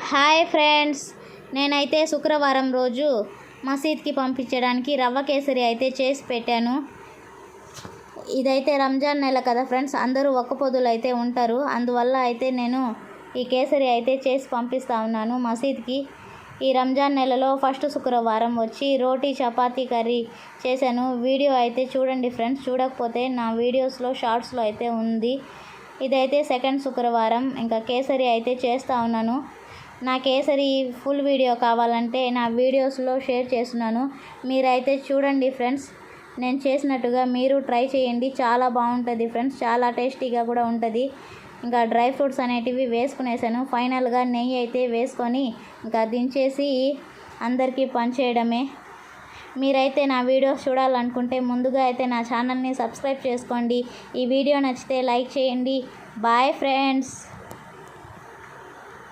Hi friends, నేనైతే శుక్రవారం రోజు మసీద్కి పంపించడానికి రవ్వ కేసరి అయితే చేసి పెట్టాను. ఇదైతే రంజాన్ నెల కదా ఫ్రెండ్స్, అందరూ ఒక్క పొద్దులు అయితే ఉంటారు. అందువల్ల అయితే నేను ఈ కేసరి అయితే చేసి పంపిస్తూ ఉన్నాను మసీద్కి. ఈ రంజాన్ నెలలో ఫస్ట్ శుక్రవారం వచ్చి రోటీ చపాతీ కర్రీ చేశాను. వీడియో అయితే చూడండి ఫ్రెండ్స్, చూడకపోతే నా వీడియోస్లో షార్ట్స్లో అయితే ఉంది. ఇదైతే సెకండ్ శుక్రవారం ఇంకా కేసరి అయితే చేస్తూ ఉన్నాను. నా కేసరి ఫుల్ వీడియో కావాలంటే నా వీడియోస్లో షేర్ చేస్తున్నాను, మీరైతే చూడండి ఫ్రెండ్స్. నేను చేసినట్టుగా మీరు ట్రై చేయండి, చాలా బాగుంటుంది ఫ్రెండ్స్, చాలా టేస్టీగా కూడా ఉంటుంది. ఇంకా డ్రై ఫ్రూట్స్ అనేటివి వేసుకునేసాను. ఫైనల్గా నెయ్యి అయితే వేసుకొని ఇంకా దించేసి అందరికీ పంచేయడమే. మీరైతే నా వీడియోస్ చూడాలనుకుంటే ముందుగా అయితే నా ఛానల్ని సబ్స్క్రైబ్ చేసుకోండి. ఈ వీడియో నచ్చితే లైక్ చేయండి. Bye friends.